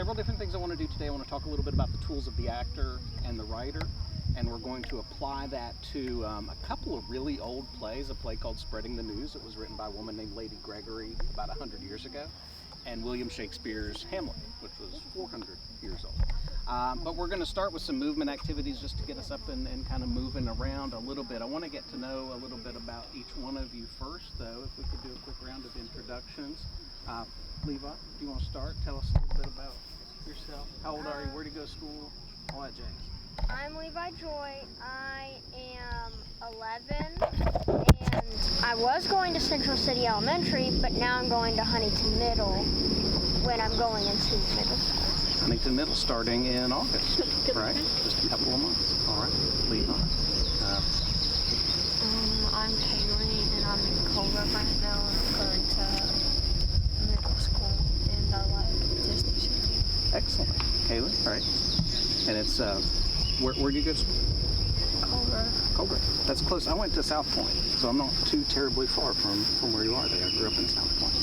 several different things I want to do today. I want to talk a little bit about the tools of the actor and the writer, and we're going to apply that to a couple of really old plays. A play called Spreading the News. It was written by a woman named Lady Gregory about 100 years ago, and William Shakespeare's Hamlet, which was 400 years old. But we're going to start with some movement activities just to get us up and kind of moving around a little bit. I want to get to know a little bit about each one of you first, though. If we could do a quick round of introductions. Levi, do you want to start? Tell us a little bit about yourself. How old are you? Where do you go to school? All that jazz. I'm Levi Joy. I am 11, and I was going to Central City Elementary, but now I'm going to Huntington Middle when I'm going into middle school. Huntington Middle starting in August, right? Just a couple of months. All right, Levi. I'm Kaylee, and I'm in Culver right now. I'm going to middle school in the Disney City. Excellent. Kaylee, all right. And it's, where do you go to school? Culver. That's close. I went to South Point, so I'm not too terribly far from where you are there. I grew up in South Point.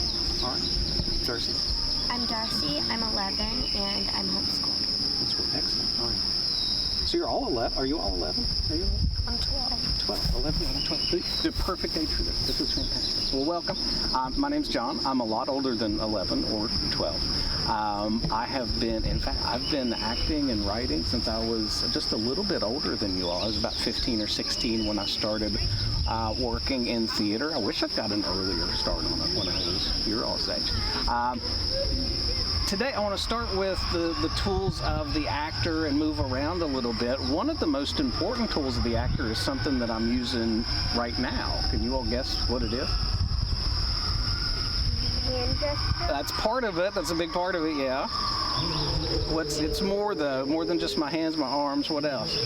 All right. Darcy. I'm Darcy. I'm 11, and I'm homeschooled. That's really excellent. All right. So you're all 11. Are you all 11? Are you 11? I'm 12. 12, 11, 12. The perfect age for this. This is fantastic. Well, welcome. My name's John. I'm a lot older than 11 or 12. I've been acting and writing since I was just a little bit older than you all. I was about 15 or 16 when I started working in theater. I wish I'd got an earlier start on it when I was your all's age. Today I want to start with the tools of the actor and move around a little bit. One of the most important tools of the actor is something that I'm using right now. Can you all guess what it is? Hand gesture? That's part of it. That's a big part of it, yeah. It's more though, more than just my hands, my arms. What else?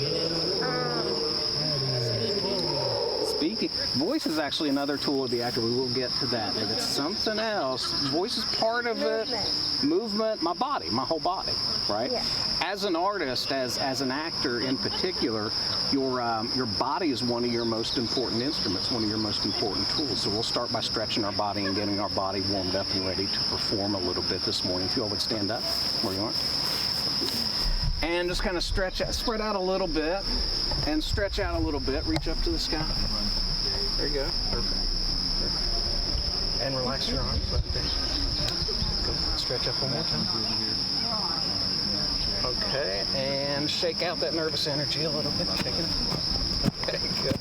Speaking. Voice is actually another tool of the actor. We will get to that, but it's something else. Voice is part of it. Movement, my body, my whole body, right? Yeah. As an artist, as an actor in particular, your body is one of your most important instruments, one of your most important tools. So we'll start by stretching our body and getting our body warmed up and ready to perform a little bit this morning. If you all would stand up where you are. And just kind of spread out a little bit, and stretch out a little bit. Reach up to the sky. There you go. Perfect. And relax your arms. Go. Stretch up one more time. Okay, and shake out that nervous energy a little bit. Shake it up. Okay, good.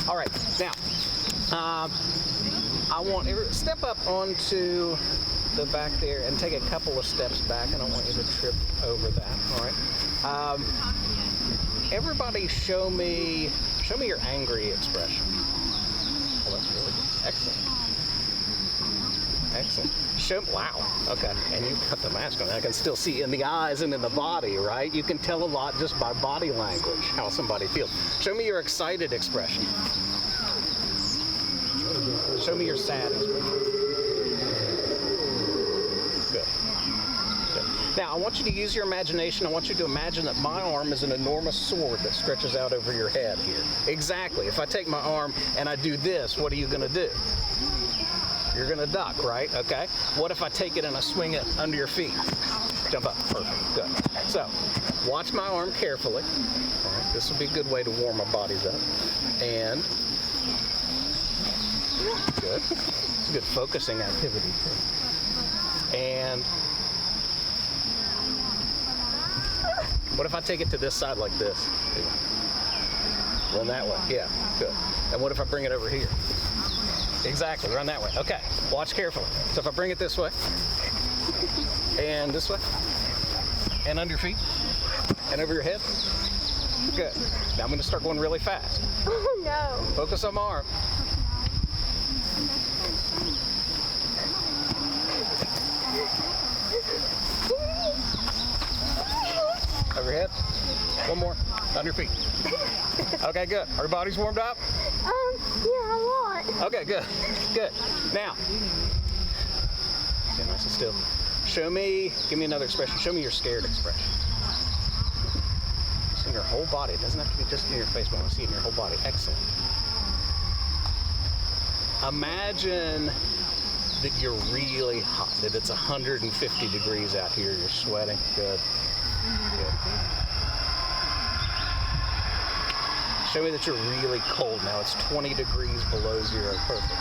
All right, now, I want you to step up onto the back there and take a couple of steps back. I don't want you to trip over that. All right. Everybody, show me your angry expression. Well, that's really good. Excellent. Excellent. Wow. Okay. And you've got the mask on. I can still see in the eyes and in the body, right? You can tell a lot just by body language how somebody feels. Show me your excited expression. Show me your sad expression. Good. Now, I want you to use your imagination. I want you to imagine that my arm is an enormous sword that stretches out over your head here. Exactly. If I take my arm and I do this, what are you going to do? You're going to duck, right? Okay. What if I take it and I swing it under your feet? Jump up. Perfect. Good. So, watch my arm carefully. All right. This will be a good way to warm our bodies up. And good. It's a good focusing activity. And what if I take it to this side like this? Run that way. Yeah, good. And what if I bring it over here? Exactly, run that way. Okay, watch carefully. So if I bring it this way, and this way, and under your feet, and over your head, good. Now I'm going to start going really fast. Oh no. Focus on my arm. Over your head. One more. Under your feet. Okay, good. Are your bodies warmed up? Yeah, a lot. Okay, good. Good. Now, stay nice and still. Give me another expression. Show me your scared expression. Just in your whole body. It doesn't have to be just in your face, but I want to see it in your whole body. Excellent. Imagine that you're really hot, that it's 150 degrees out here, you're sweating. Good. Good. Show me that you're really cold now. It's 20 degrees below zero. Perfect.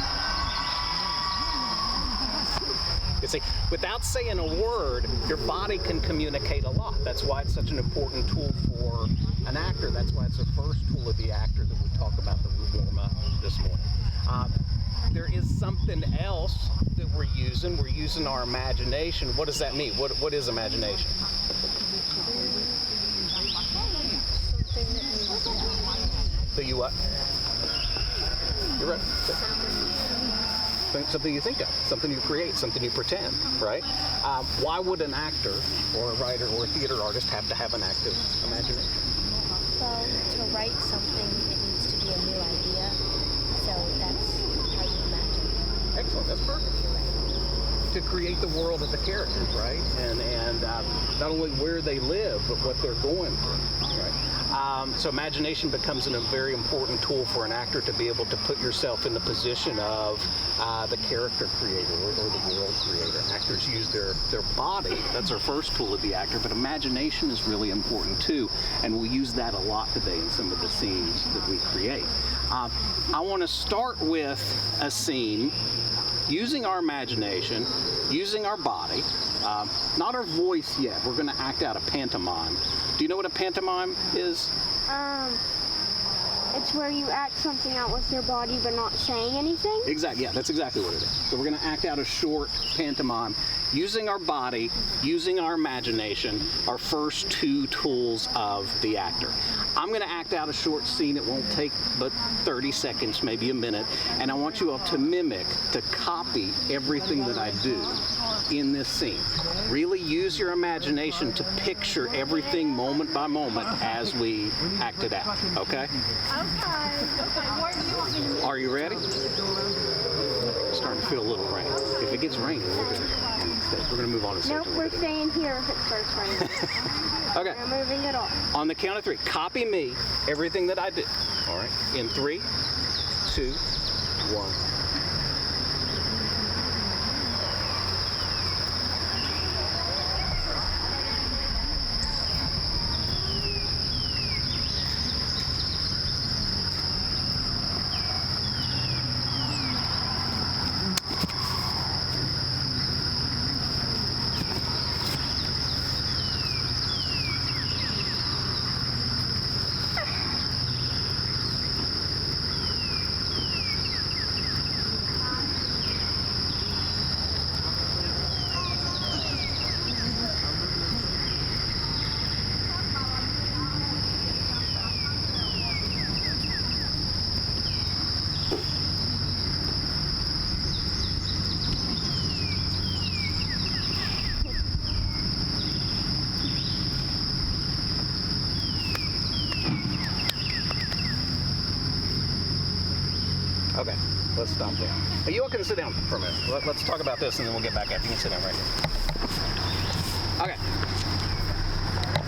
You see, without saying a word, your body can communicate a lot. That's why it's such an important tool for an actor. That's why it's the first tool of the actor that we talk about that we warm up this morning. There is something else that we're using. We're using our imagination. What does that mean? What is imagination? So you what? You're right. Something you think of, something you create, something you pretend, right? Why would an actor or a writer or a theater artist have to have an active imagination? Well, to write something, it needs to be a new idea. So that's how you imagine. Excellent, that's perfect. To create the world of the characters, right? And not only where they live, but what they're going through, right? So imagination becomes a very important tool for an actor to be able to put yourself in the position of the character creator or the world creator. Actors use their body, that's our first tool of the actor, but imagination is really important too, and we'll use that a lot today in some of the scenes that we create. I want to start with a scene using our imagination, using our body, not our voice yet. We're going to act out a pantomime. Do you know what a pantomime is? It's where you act something out with your body but not saying anything. Exactly, yeah, that's exactly what it is. So we're going to act out a short pantomime using our body, using our imagination, our first two tools of the actor. I'm going to act out a short scene. It won't take but 30 seconds, maybe a minute, and I want you all to mimic, to copy everything that I do in this scene. Really use your imagination to picture everything moment by moment as we act it out, okay? Are you ready? It's starting to feel a little rain. If it gets rainy, we're going to move on to Nope, we're staying here if it starts raining. Okay. We're moving it all. On the count of three, copy me, everything that I do. All right. In 3, 2, 1. Okay, let's stop there. Now, you all can sit down for a minute. Let's talk about this and then we'll get back at it. You can sit down right here. Okay.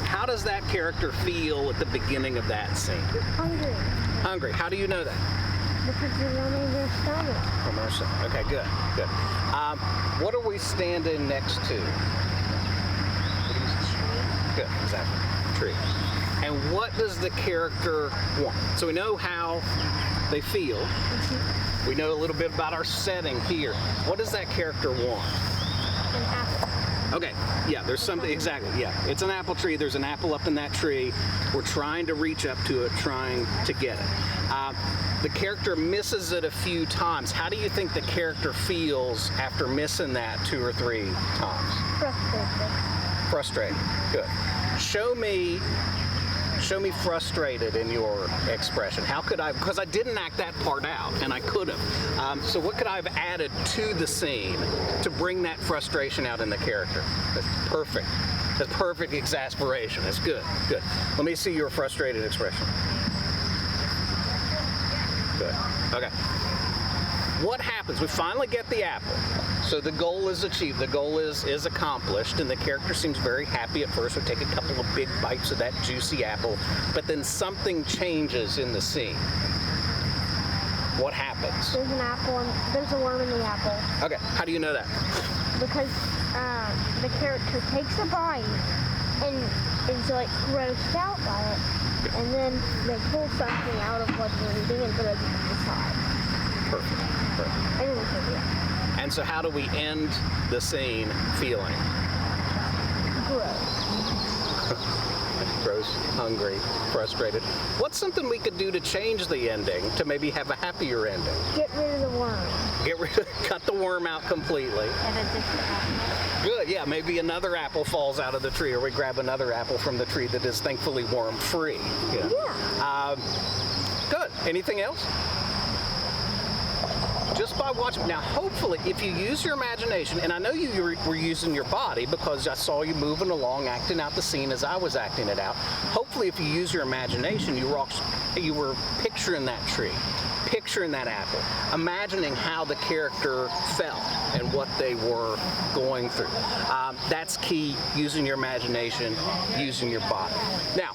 How does that character feel at the beginning of that scene? Hungry. Hungry. How do you know that? Because you're running their stomach. From their stomach. Okay, good, good. What are we standing next to? Good, exactly. Tree. And what does the character want? So we know how they feel. We know a little bit about our setting here. What does that character want? An apple. Okay, yeah, there's something, exactly, yeah. It's an apple tree, there's an apple up in that tree. We're trying to reach up to it, trying to get it. The character misses it a few times. How do you think the character feels after missing that 2 or 3 times? Frustrated. Frustrated, good. Show me frustrated in your expression. How could I, because I didn't act that part out, and I could have. So what could I have added to the scene to bring that frustration out in the character? That's perfect. That's perfect exasperation. That's good, good. Let me see your frustrated expression. Good, okay. What happens? We finally get the apple. So the goal is achieved, the goal is accomplished, and the character seems very happy at first. We take a couple of big bites of that juicy apple, but then something changes in the scene. What happens? There's an apple and there's a worm in the apple. Okay, how do you know that? Because the character takes a bite and is like grossed out by it. And then they pull something out of what they're eating and throw it to the side. Perfect. And then they take it out. And so how do we end the scene feeling? Gross. Gross, hungry, frustrated. What's something we could do to change the ending to maybe have a happier ending? Get rid of the worm. Cut the worm out completely. And a different apple. Good, yeah, maybe another apple falls out of the tree, or we grab another apple from the tree that is thankfully worm-free. Yeah. Good. Anything else? Just by watching. Now, hopefully, if you use your imagination, and I know you were using your body because I saw you moving along, acting out the scene as I was acting it out. Hopefully, if you use your imagination, you were picturing that tree, picturing that apple, imagining how the character felt and what they were going through. That's key, using your imagination, using your body. Now,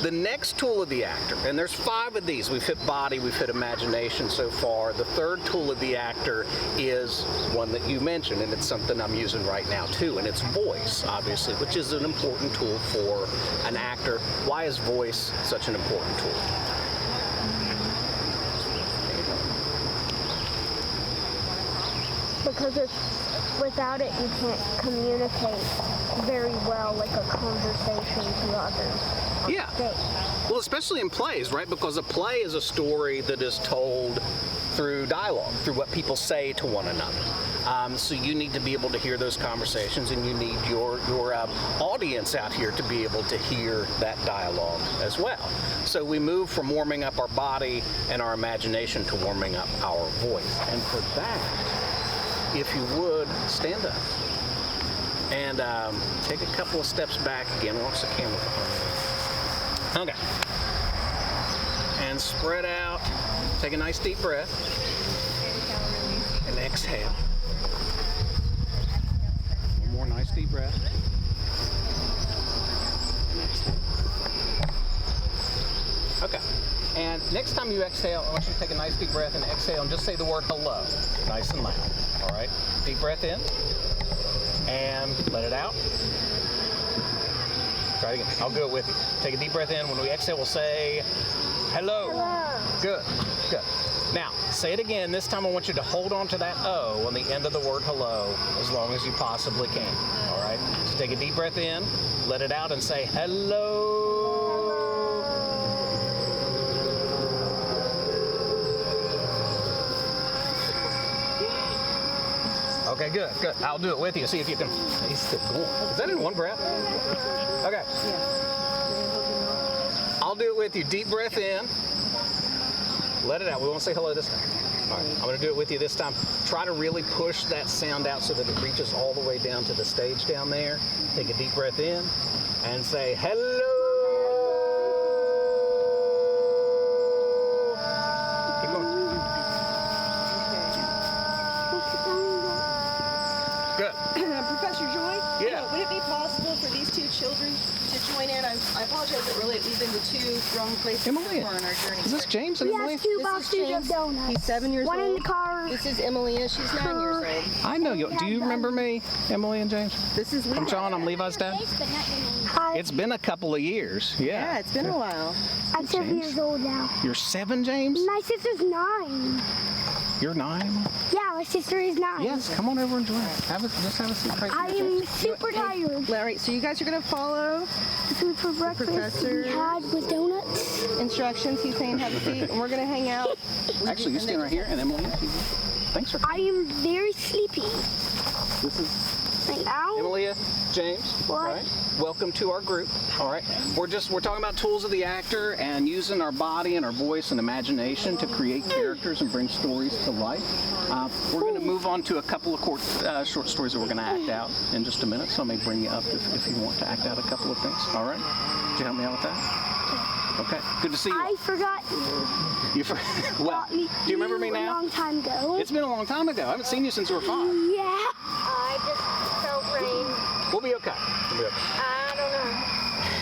the next tool of the actor, and there's 5 of these. We've hit body, we've hit imagination so far. The third tool of the actor is one that you mentioned, and it's something I'm using right now too, and it's voice, obviously, which is an important tool for an actor. Why is voice such an important tool? Because without it, you can't communicate very well like a conversation to others. Yeah. Well, especially in plays, right? Because a play is a story that is told through dialogue, through what people say to one another. So you need to be able to hear those conversations, and you need your audience out here to be able to hear that dialogue as well. So we move from warming up our body and our imagination to warming up our voice. And for that, if you would, stand up and take a couple of steps back again. Watch the camera behind you. Okay. And spread out. Take a nice deep breath. And exhale. One more nice deep breath. And exhale. Okay. And next time you exhale, I want you to take a nice deep breath and exhale and just say the word hello. Nice and loud. All right? Deep breath in. And let it out. Try it again. I'll do it with you. Take a deep breath in. When we exhale, we'll say hello. Hello. Good. Good. Now, say it again. This time I want you to hold on to that O on the end of the word hello as long as you possibly can. All right? So take a deep breath in, let it out, and say hello. Okay, good, good. I'll do it with you. See if you can. He's still going. Is that in one breath? Okay. I'll do it with you. Deep breath in. Let it out. We won't say hello this time. All right. I'm going to do it with you this time. Try to really push that sound out so that it reaches all the way down to the stage down there. Take a deep breath in and say hello. Keep going. Good. Professor Joy? Yeah. Would it be possible for these 2 children to join in? I apologize that we've been to 2 wrong places Emily, before on our journey. is this James and Emily? Yes, 2 This is boxes James. of donuts. He's 7 years One old. in the car. This is Emilia. She's 9 years old. I know you. Do you remember me, Emily and James? This is Levi. I'm John. I'm Levi's dad. Hi. It's been a couple of years. Yeah, it's been a while. I'm 7 James. years old now. You're 7, James? My sister's 9. You're 9? Yeah, my sister is 9. Yes, come on over and join us. Just have a seat right I here. am super tired. All right, so you guys are going to follow Food for breakfast professor- we had with donuts. instructions. He's saying have a seat, and we're going to hang out. Actually, you stand right here, and Emily, thanks for I am very sleepy This is right now. Emilia, James. What? All right. Welcome to our group. All right. We're talking about tools of the actor and using our body and our voice and imagination to create characters and bring stories to life. We're going to move on to a couple of short stories that we're going to act out in just a minute. So I may bring you up if you want to act out a couple of things. All right. Would you help me out with that? Okay. Good to see you. I forgot you. Well, do you remember me A now? long time ago. It's been a long time ago. I haven't seen you since you were 5. Yeah. I just felt rain. We'll be okay. We'll be okay. I don't know.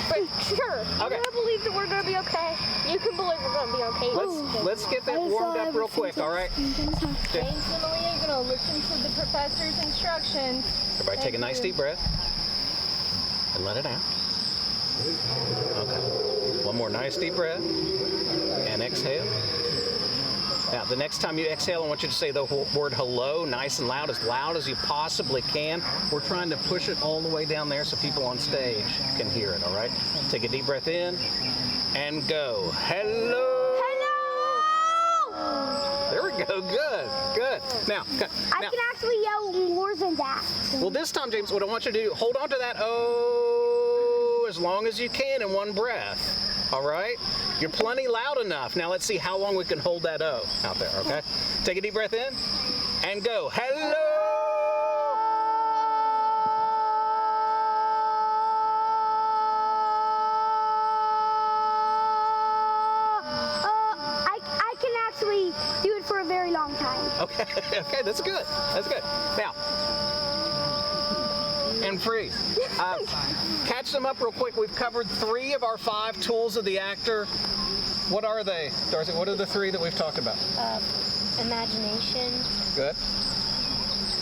But Sure. Okay. I believe that we're gonna be okay. You can believe we're gonna be okay. Let's get that warmed up real quick, all right? James and Emily are gonna listen to the professor's instructions. Everybody take a nice deep breath and let it out. Okay. One more nice deep breath and exhale. Now, the next time you exhale, I want you to say the word hello nice and loud as you possibly can. We're trying to push it all the way down there so people on stage can hear it, all right? Take a deep breath in and go. Hello! Hello! There we go. Good. Good. Now, I can actually yell more than that. well, this time, James, what I want you to do, hold on to that oh as long as you can in one breath. All right? You're plenty loud enough. Now let's see how long we can hold that O out there, okay? Take a deep breath in and go. Hello! I can actually do it for a very long time. Okay, okay, that's good. That's good. Now, and freeze. Catch them up real quick. We've covered 3 of our 5 tools of the actor. What are they, Darcy? What are the 3 that we've talked about? Imagination, Good.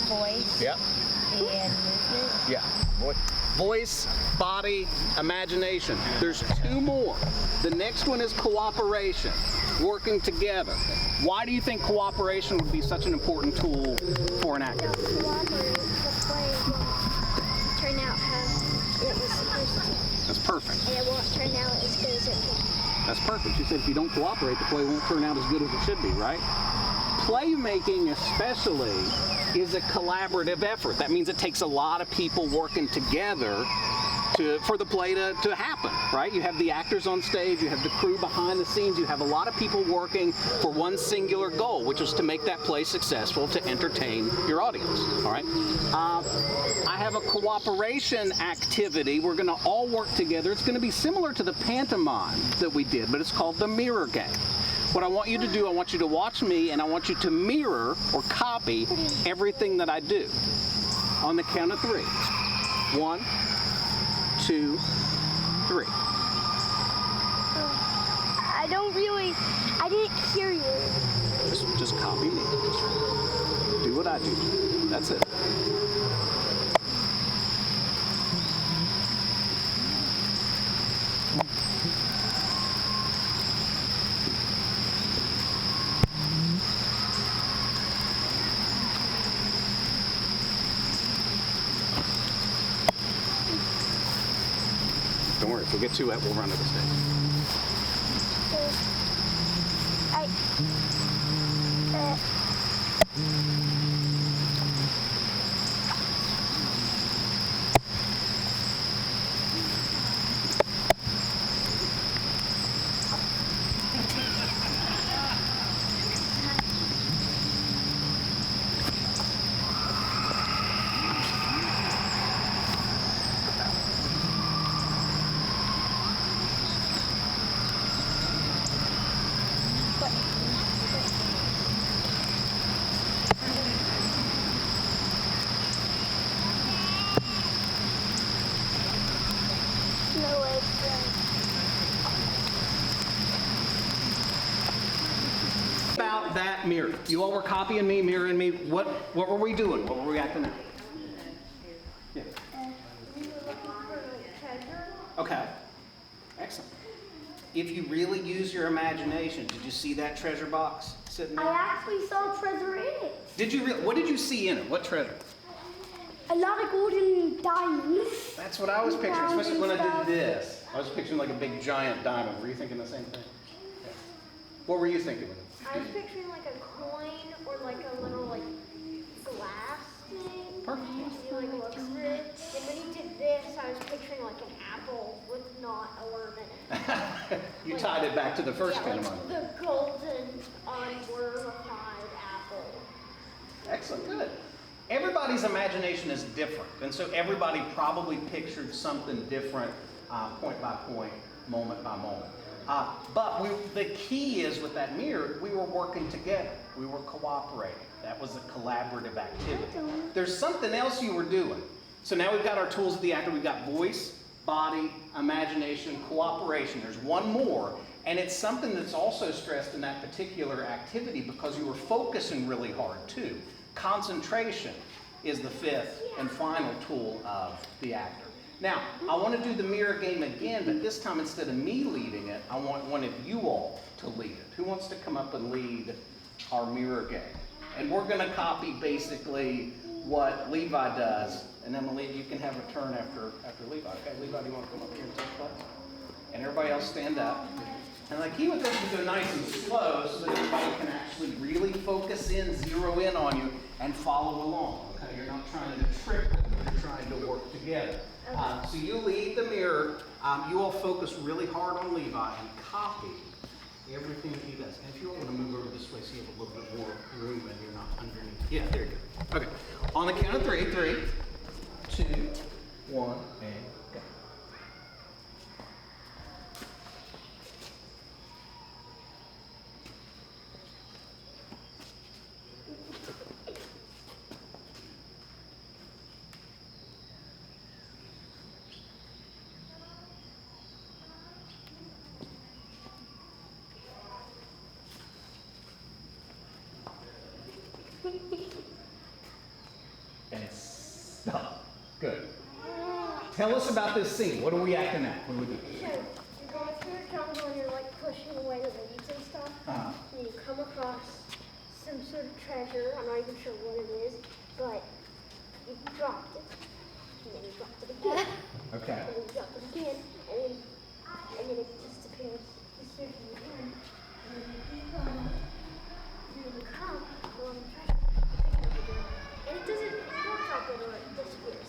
voice, Yeah. and movement. Yeah. Voice, body, imagination. There's 2 more. The next one is cooperation, working together. Why do you think cooperation would be such an important tool for an actor? Cooperate, the play won't turn out how it was supposed to. That's perfect. And it won't turn out as good as it can. That's perfect. You said if you don't cooperate, the play won't turn out as good as it should be, right? Playmaking especially is a collaborative effort. That means it takes a lot of people working together for the play to happen, right? You have the actors on stage, you have the crew behind the scenes, you have a lot of people working for one singular goal, which is to make that play successful, to entertain your audience, all right? I have a cooperation activity. We're gonna all work together. It's gonna be similar to the pantomime that we did, but it's called the mirror game. What I want you to do, I want you to watch me, and I want you to mirror or copy everything that I do. On the count of 3. 1, 2, 3. I didn't hear you. Just copy me. Just do what I do. That's it. Don't worry, if we get too wet, we'll run to the stage. About that mirror. You all were copying me, mirroring me. What were we doing? What were we acting out? Yeah. Okay. Excellent. If you really use your imagination, did you see that treasure box sitting there? I actually saw treasure in it. Did you? What did you see in it? What treasure? A lot of golden diamonds. That's what I was picturing, especially when I did this. I was picturing like a big giant diamond. Were you thinking the same thing? Yeah. What were you thinking? I was picturing like a coin or like a little like glass thing. Perfect. You like look through it. And when you did this, I was picturing like an apple with not a worm in it. You tied it back to the first Yeah, pantomime. like the golden unwormified apple. Excellent, good. Everybody's imagination is different, and so everybody probably pictured something different, point by point, moment by moment. But the key is with that mirror, we were working together. We were cooperating. That was a collaborative activity. There's something else you were doing. So now we've got our tools of the actor. We've got voice, body, imagination, cooperation. There's one more, and it's something that's also stressed in that particular activity because you were focusing really hard too. Concentration is the fifth and final tool of the actor. Now, I want to do the mirror game again, but this time instead of me leading it, I want one of you all to lead it. Who wants to come up and lead our mirror game? And we're going to copy basically what Levi does. And Emily, you can have a turn after Levi. Okay, Levi, do you want to come up here and take place? And everybody else stand up. And the key with this is to go nice and slow so that everybody can actually really focus in, zero in on you, and follow along. Okay, you're not trying to trick them, you're trying to work together. So you lead the mirror. You all focus really hard on Levi and copy everything that he does. And if you all want to move over this way so you have a little bit more room and you're not underneath. Yeah, there you go. Okay. On the count of three, 3, 2, 1, and go. And stop. Good. Tell us about this scene. What are we acting at? What do we do? So, you're going through a jungle and you're like pushing away the leaves and stuff. And you come across some sort of treasure. I'm not even sure what it is, but you dropped it. And then you dropped it again. Okay. And then you dropped it again. And then it disappears. Disappears from your hand. And then you come. And then you come along the treasure. And it doesn't, you don't drop it or it disappears.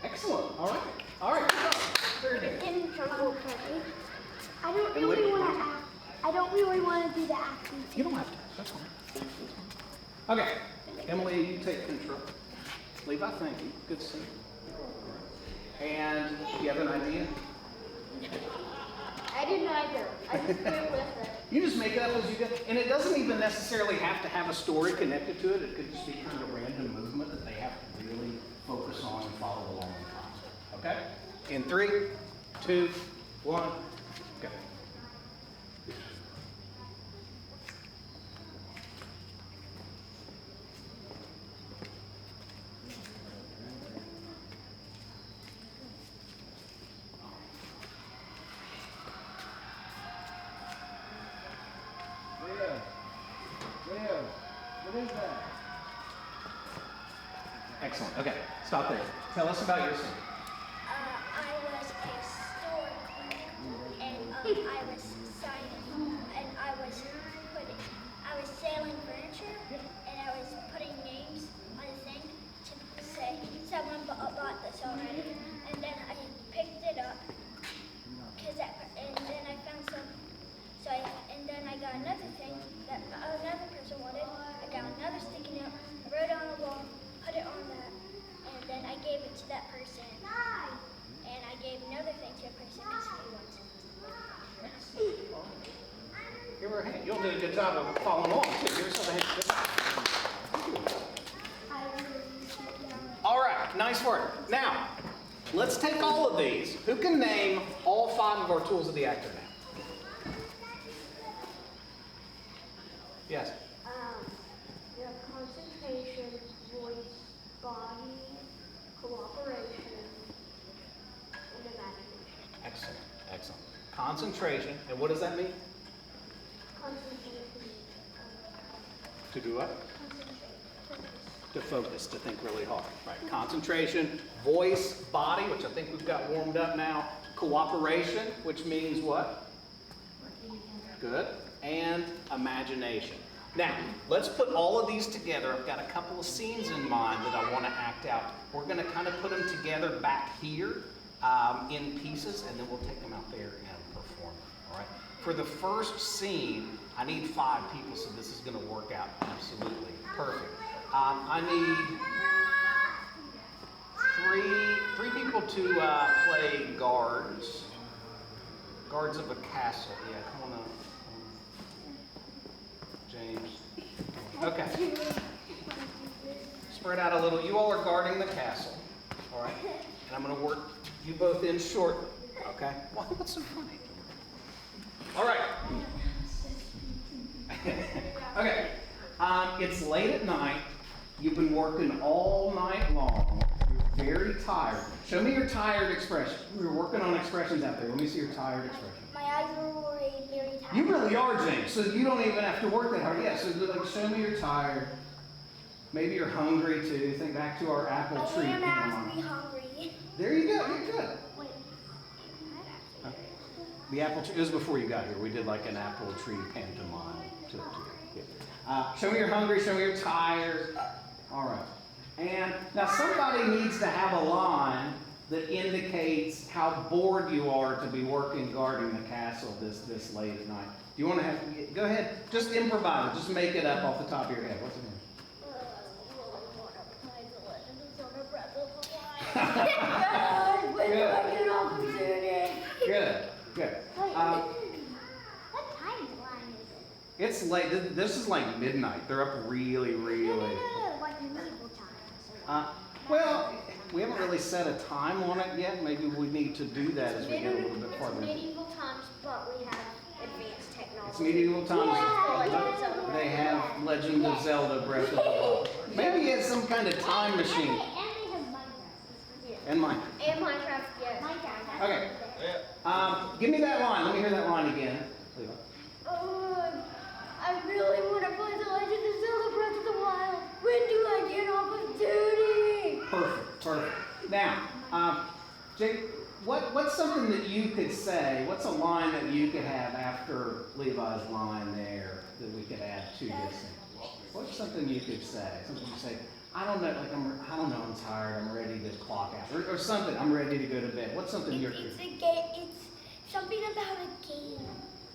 Excellent. All right. All right. Good job. Very good. In the jungle, okay? I don't really want to act. I don't really want to do the acting. You don't have to. That's fine. Okay. Emily, you take control. Levi, thank you. Good to see you. And do you have an idea? I didn't either. I just went with it. You just make it up as you go. And it doesn't even necessarily have to have a story connected to it. It could just be kind of random movement that they have to really focus on and follow along in concert. Okay? In 3, 2, 1, go. What is that? Excellent. Okay, stop there. Tell us about your scene. I was a store clerk, and I was signing, and I was selling furniture, and I was putting names on a thing to say someone bought this already, and then I picked it up, and then I found some. And then I got another thing that another person wanted. I got another sticky note, I wrote it on the wall, put it on that, and then I gave it to that person. And I gave another thing to a person because he wanted it. Give her a hand. You'll do a good job of following along too. Give yourself a hand. All right, nice work. Now, let's take all of these. Who can name all 5 of our tools of the actor now? Yes. You have concentration, voice, body, cooperation, and imagination. Excellent, excellent. Concentration, and what does that mean? Concentration. To do what? To focus, to think really hard. Right. Concentration, voice, body, which I think we've got warmed up now. Cooperation, which means what? Good. And imagination. Now, let's put all of these together. I've got a couple of scenes in mind that I want to act out. We're going to kind of put them together back here in pieces, and then we'll take them out there and perform. All right. For the first scene, I need 5 people, so this is going to work out absolutely perfect. I need three people to play guards. Guards of a castle. Yeah, come on up. James. Okay. Spread out a little. You all are guarding the castle. All right. And I'm going to work you both in shortly, okay? What's so funny? All right. Okay. It's late at night. You've been working all night long. You're very tired. Show me your tired expression. We were working on expressions out there. Let me see your tired expression. My eyes are already very tired. You really are, James. So you don't even have to work that hard. Yeah, so like, show me you're tired. Maybe you're hungry too. Think back to our apple tree. I am actually hungry. There you go. You're good. Wait. The apple tree, it was before you got here. We did like an apple tree pantomime. Show me you're hungry. Show me you're tired. All right. And now somebody needs to have a line that indicates how bored you are to be working guarding the castle this late at night. Do you want to have, go ahead, just improvise it. Just make it up off the top of your head. What's it Good. Good. Good. What time line is it? It's late. This is like midnight. They're up really, really late. No, like medieval times. Well, we haven't really set a time on it yet. Maybe we need to do that as we get a little bit farther. It's medieval times, but we have advanced technology. It's medieval times. They have Legend of Zelda Breath of the Wild. Maybe it's some kind of time machine. And they have Minecraft. And mine. And Minecraft, yes. Minecraft. Okay. Give me that line. Let me hear that line again. I really want to play The Legend of Zelda Breath of the Wild. When do I get off of duty? Perfect. Now, Jake, what's something that you could say? What's a line that you could have after Levi's line there that we could add to this thing? What's something you could say? Something you say, I don't know, like I'm tired, I'm ready to clock out, or something, I'm ready to go to bed. What's something you're? It's a game. It's something about a game.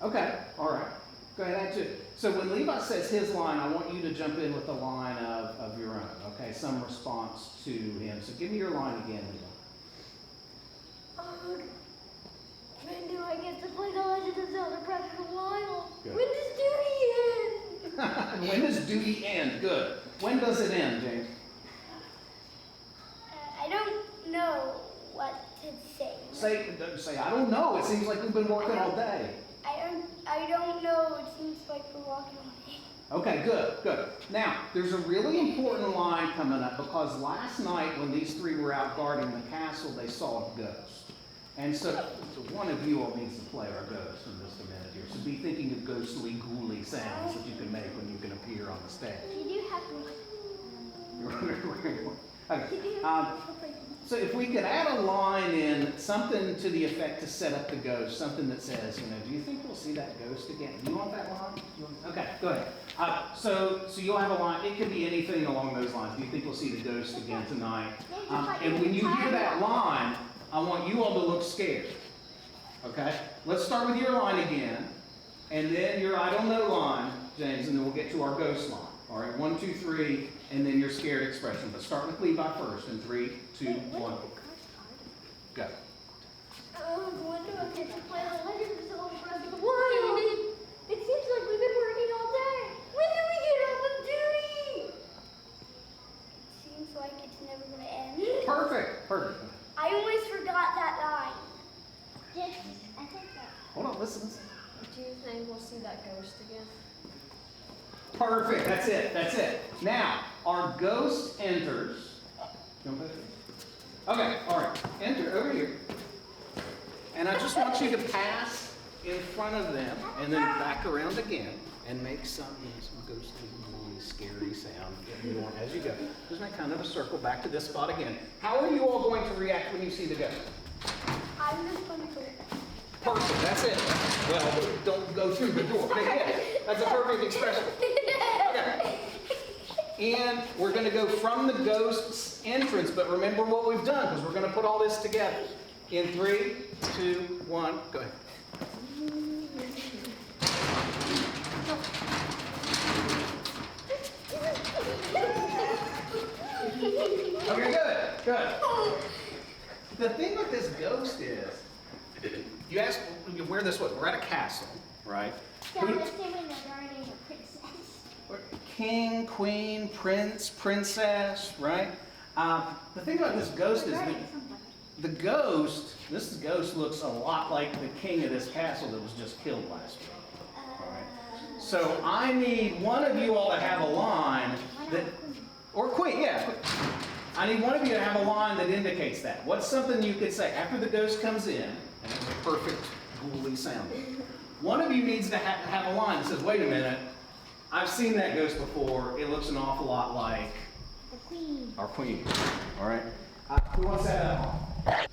Okay, all right. Go ahead, add to it. So when Levi says his line, I want you to jump in with a line of your own, okay? Some response to him. So give me your line again, Levi. When do I get to play The Legend of Zelda Breath of the Wild? Good. When does duty end? When does duty end? Good. When does it end, James? I don't know what to say. Say, I don't know. It seems like we've been working all day. I don't know. It seems like we're walking all day. Okay, good. Now, there's a really important line coming up because last night when these three were out guarding the castle, they saw a ghost. And so one of you all needs to play our ghost in just a minute here. So be thinking of ghostly, ghouly sounds that you can make when you can appear on the stage. You do have to. Okay. So if we could add a line in, something to the effect to set up the ghost, something that says, do you think we'll see that ghost again? Do you want that line? Okay, go ahead. So you'll have a line. It could be anything along those lines. Do you think we'll see the ghost again tonight? And when you hear that line, I want you all to look scared. Okay? Let's start with your line again, and then your I don't know line, James, and then we'll get to our ghost line. All right, 1, 2, 3, and then your scared expression. But start with Levi first in 3, 2, 1. Go. When do I get to play The Legend of Zelda Breath of the Wild? It seems like we've been working all day. When do we get off of duty? It seems like it's never going to end. Perfect. I almost forgot that line. I think that. Hold on, listen. Do you think we'll see that ghost again? Perfect, that's it. Now, our ghost enters. Okay, all right, enter over here. And I just want you to pass in front of them and then back around again and make some ghostly, scary sound as you go. Just make kind of a circle back to this spot again. How are you all going to react when you see the ghost? I'm just going to go. Perfect, that's it. Well, don't go through the door. Okay, yeah, that's a perfect expression. Okay. And we're going to go from the ghost's entrance, but remember what we've done, because we're going to put all this together. In 3, 2, 1, go ahead. Okay, good. The thing with this ghost is, you ask where this was. We're at a castle, right? Yeah, let's say we're guarding a princess. King, queen, prince, princess, right? The thing about this ghost is that the ghost, this ghost looks a lot like the king of this castle that was just killed last week. All right. So I need one of you all to have a line that, or queen, yeah. I need one of you to have a line that indicates that. What's something you could say after the ghost comes in, and it's a perfect ghouly sound. One of you needs to have a line that says, wait a minute, I've seen that ghost before. It looks an awful lot like The queen. our queen. All right. Who wants to have that line? I'm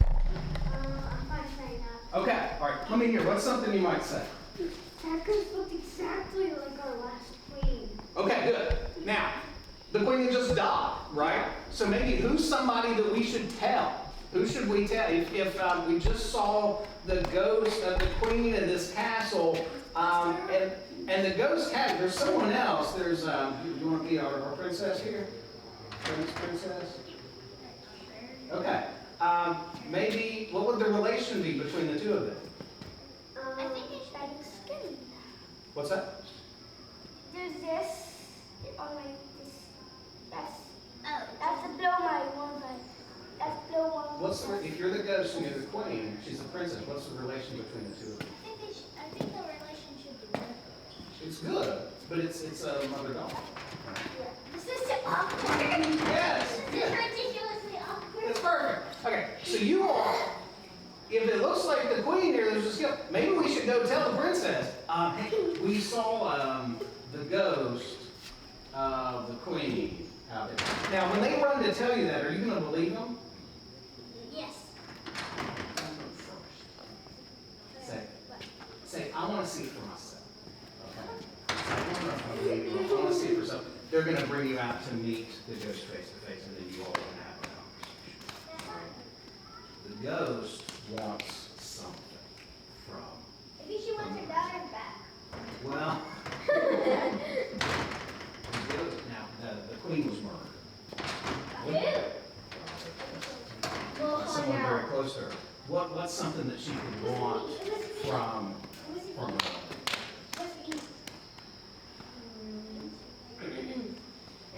fine saying that. Okay. All right. Let me hear. What's something you might say? That ghost looked exactly like our last queen. Okay, good. Now, the queen just died, right? So maybe who's somebody that we should tell? Who should we tell? If we just saw the ghost of the queen of this castle, and the ghost has, there's someone else. There's, you want to be our princess here? Princess? Okay. Maybe, what would the relation be between the two of them? I think it's like skin. What's that? There's this on my this. That's the blow my one side. That's blow one. If you're the ghost and you're the queen, she's the princess. What's the relation between the two of them? I think the relationship is good. It's good, but it's a mother-daughter. Yeah. This is awkward. Yes. This is ridiculously awkward. It's perfect. Okay, so you all, if it looks like the queen here, there's a skill. Maybe we should go tell the princess. Hey, we saw the ghost of the queen out there. Now, when they run to tell you that, are you going to believe them? Yes. Say, I want to see it for myself. Okay? I want to see it for myself. They're going to bring you out to meet the ghost face to face, and then you all are going to have a conversation. The ghost wants something from. Maybe she wants her daughter back. Well, now the queen was murdered. Someone very close to her. What's something that she could want from her?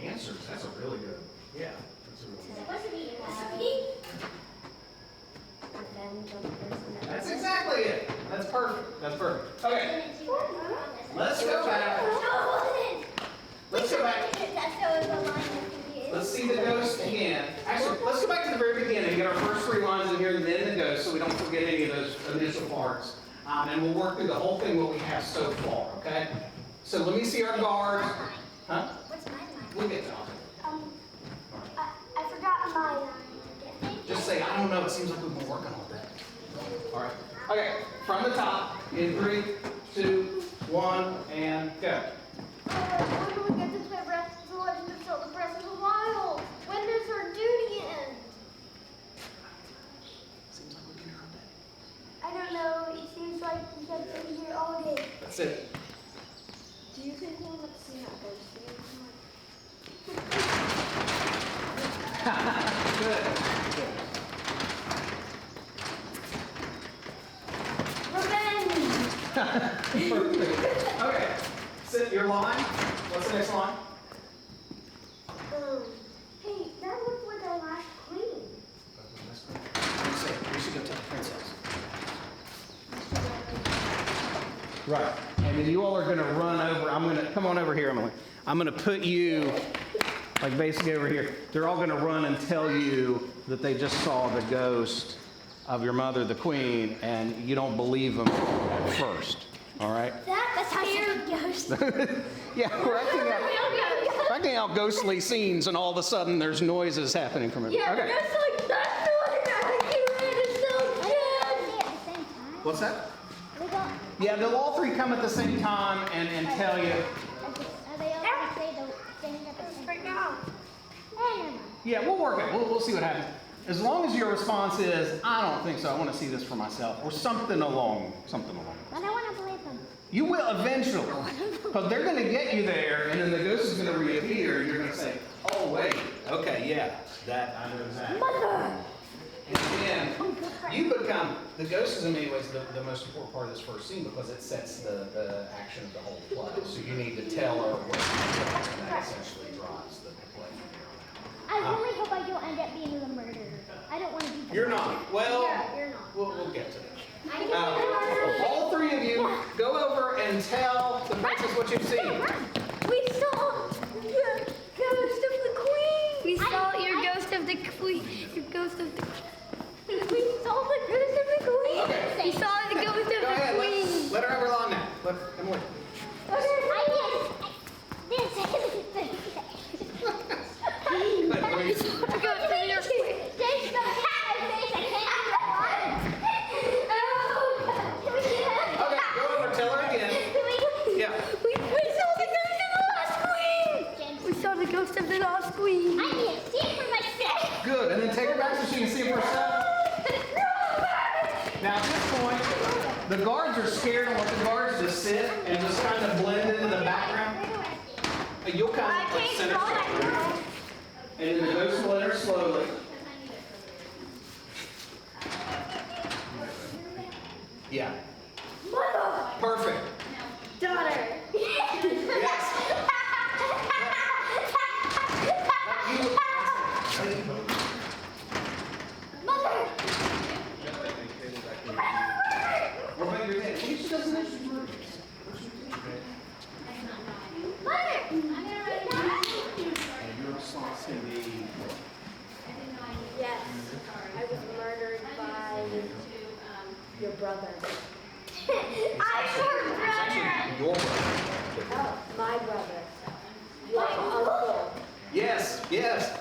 Answers. That's a really good. Yeah, that's a really good. That's exactly it. That's perfect. That's perfect. Okay. Let's go back. Let's go back. Let's see the ghost again. Actually, let's go back to the very beginning and get our first three lines in here and then the ghost so we don't forget any of those initial parts. And we'll work through the whole thing what we have so far, okay? So let me see our guards. Huh? What's my line? We'll get to that. I forgot mine. Just say, I don't know, it seems like we've been working on that. All right. Okay, from the top, in 3, 2, 1, and go. When do we get to play The Legend of Zelda Breath of the Wild? When does our duty end? Seems like we've been here all day. I don't know. It seems like we have been here all day. That's it. Do you think we'll end up seeing that ghost again? Good. Revenge! Perfect. Okay. Sit your line. What's the next line? Hey, that looks like our last queen. We should go tell the princess. Right. And then you all are going to run over. Come on over here, Emily. I'm going to put you, like basically over here. They're all going to run and tell you that they just saw the ghost of your mother, the queen, and you don't believe them at first. All right? That's how you ghost. Yeah, we're acting out ghostly scenes, and all of a sudden there's noises happening from it. Yeah, Okay. that's like, that's the one that is so dead. At the same time? What's that? We got, Yeah, they'll all three come at the same time and tell you. are they all going to say the thing at the same time? Right now. Yeah, we'll work it. We'll see what happens. As long as your response is, I don't think so, I want to see this for myself, or something along. Then I want to believe them. You will eventually, because they're going to get you there, and then the ghost is going to reappear, and you're going to say, oh, wait, okay, yeah, that, I know exactly. Mother! And then you become, the ghost is in many ways the most important part of this first scene, because it sets the action of the whole play. So you need to tell her what and that essentially drives the play from here on out. I really hope I don't end up being the murderer. I don't want to be the You're not. Well, Yeah, you're not. we'll get to it. All three of you go over and tell the princess what you've seen. We saw the ghost of the queen. We saw your ghost of the queen. Your ghost of the We saw the ghost of the queen. Okay. We saw the ghost of Go the ahead. queen. Let her have her line now. Let Emily. We saw the ghost of your queen. Okay, go over. Tell her again. Yeah. We saw the ghost of the last queen. We saw the ghost of the last queen. Good. And then take her back so she can see it for herself. Now at this point, the guards are scared and want the guards to sit and just kind of blend into the background. And you'll kind of like center stage. And then the ghost will enter slowly. Yeah. Perfect. Daughter. Yes. Yes, I was murdered by your brother. I'm your brother. Your brother. Oh, my brother. Your uncle. Yes, yes.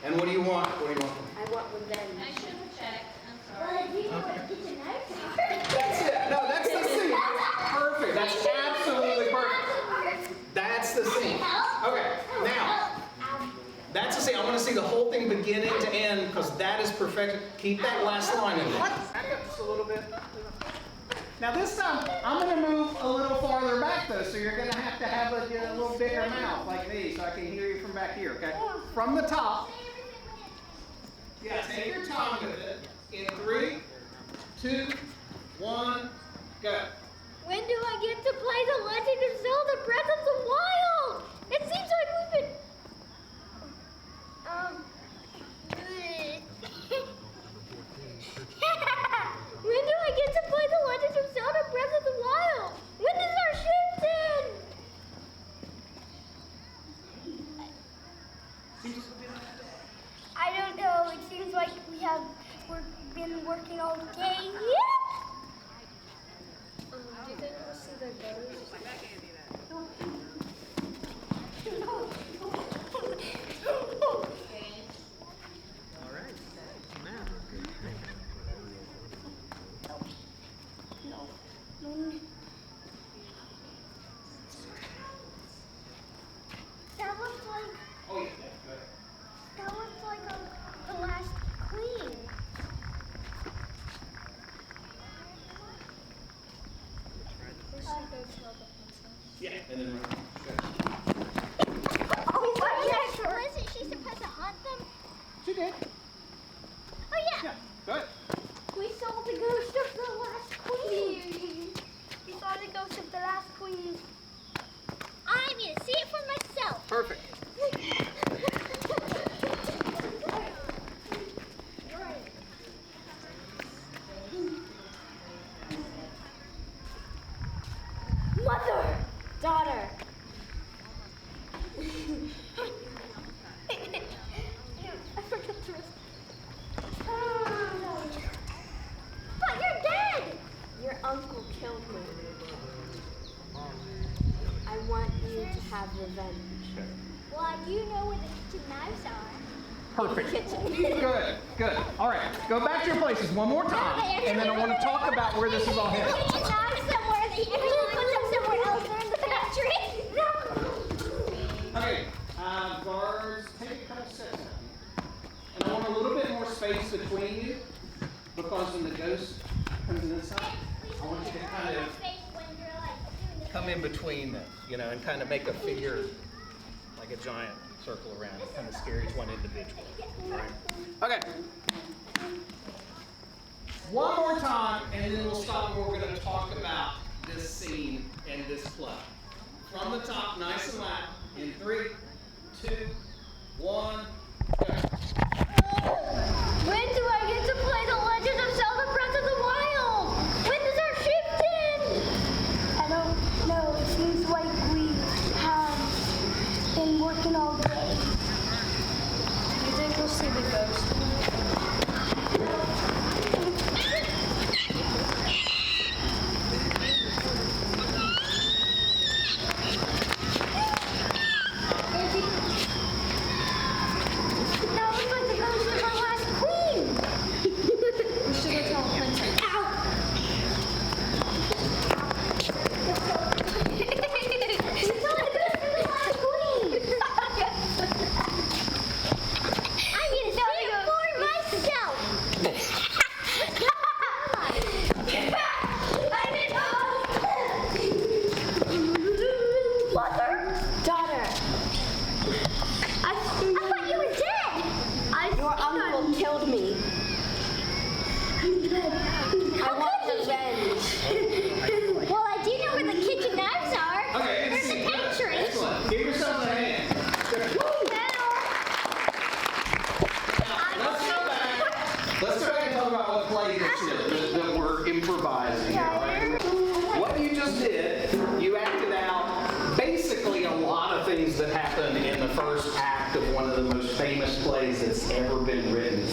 And what do you want? What do you want? I want revenge. I should have checked. I'm Well, sorry. you know what kitchen knives are. That's it. No, that's the scene. That's perfect. That's absolutely perfect. That's the scene. Okay, now, that's the scene. I want to see the whole thing beginning to end because that is perfect. Keep that last line in there. Back up just a little bit. Now this time, I'm going to move a little farther back though, so you're going to have a little bigger mouth like me so I can hear you from back here, okay? From the top. Yeah, take your time with it. In 3, 2, 1, go. When do I get to play The Legend of Zelda Breath of the Wild? It seems like we've been... When do I get to play The Legend of Zelda Breath of the Wild? When does our shift end? I don't know. It seems like we've been working all day. Do you think we'll see the ghost? That looks like Oh, yeah. the last queen. Yeah, and then Oh, yes. Wasn't she supposed to hunt them? she did. Oh, yeah. Yeah, go ahead. We saw the ghost of the last queen. We saw the ghost of the last queen. I'm going to see it for myself. Perfect. Mother! Daughter! I forgot to But you're dead! Your uncle killed me. I want you to have revenge. Well, I do know where the kitchen knives are. Perfect. Kitchen. Good, good. All right, go back to your places one more time, and then I want to talk about where this is all headed. Kitchen knives somewhere. Put them somewhere else. They're in the pantry. Okay, guards, take a couple steps out. And I want a little bit more space between you, because when the ghost comes in this side, I want you to kind of come in between them, you know, and kind of make a figure, like a giant circle around it, kind of scare each one individually. All right. Okay. One more time, and then we'll stop and we're going to talk about this scene and this play. From the top, nice and loud, in 3, 2, 1, go. When do I get to killed me. I want revenge. Well, I do know where the kitchen knives are. Okay, There's the pantry. excellent. Give yourself a hand. Let's go back and talk about what play that we're improvising here, right? What you just did, you acted out basically a lot of things that happen in the first act of one of the most famous plays that's ever been written.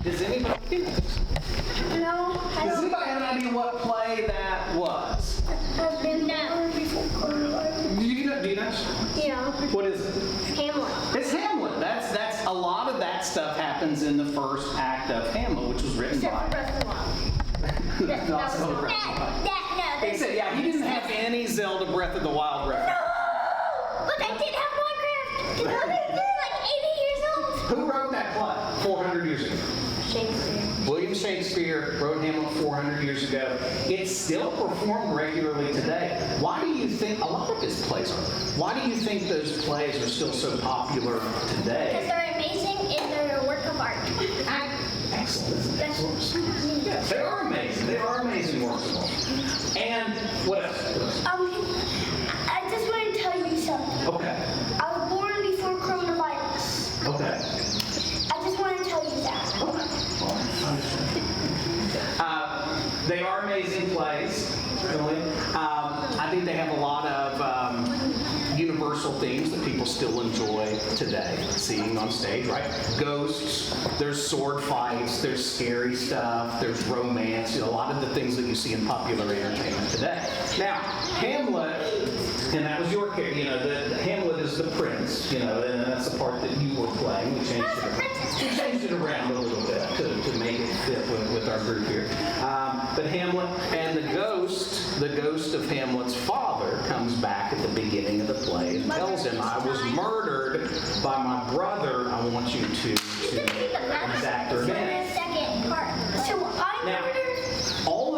Does anybody No, I Does don't. anybody have an idea what play that was? No. Do you know? Yeah. What is it? Hamlet. It's Hamlet. That's a lot of that stuff happens in the first act of Hamlet, which was written Except for by. Breath of the Wild. Not Zelda Breath of the Wild. No. Except, yeah, he didn't have any Zelda Breath of the Wild reference. But I did have Minecraft. This is like 80 years old. Who wrote that play 400 years ago? Shakespeare. William Shakespeare wrote Hamlet 400 years ago. It's still performed regularly today. Why do you think, a lot of his plays are, why do you think those plays are still so popular Because today? they're amazing and they're a work of art. Excellent. Excellent. Yes, they are amazing. They are amazing works of art. And what else? I just want to tell you something. Okay. I was born before coronavirus. Okay. I just want to tell you that. They are amazing plays, really. I think they have a lot of universal themes that people still enjoy today, seeing on stage, right? Ghosts, there's sword fights, there's scary stuff, there's romance, a lot of the things that you see in popular entertainment today. Now, Hamlet, and that was your character, Hamlet is the prince, and that's the part that you were playing. We changed it around a little bit to make it fit with our group here. But Hamlet and the ghost of Hamlet's father comes back at the beginning of the play and tells him, I was murdered by my brother. I want you to exact revenge. Second part. So I Now, all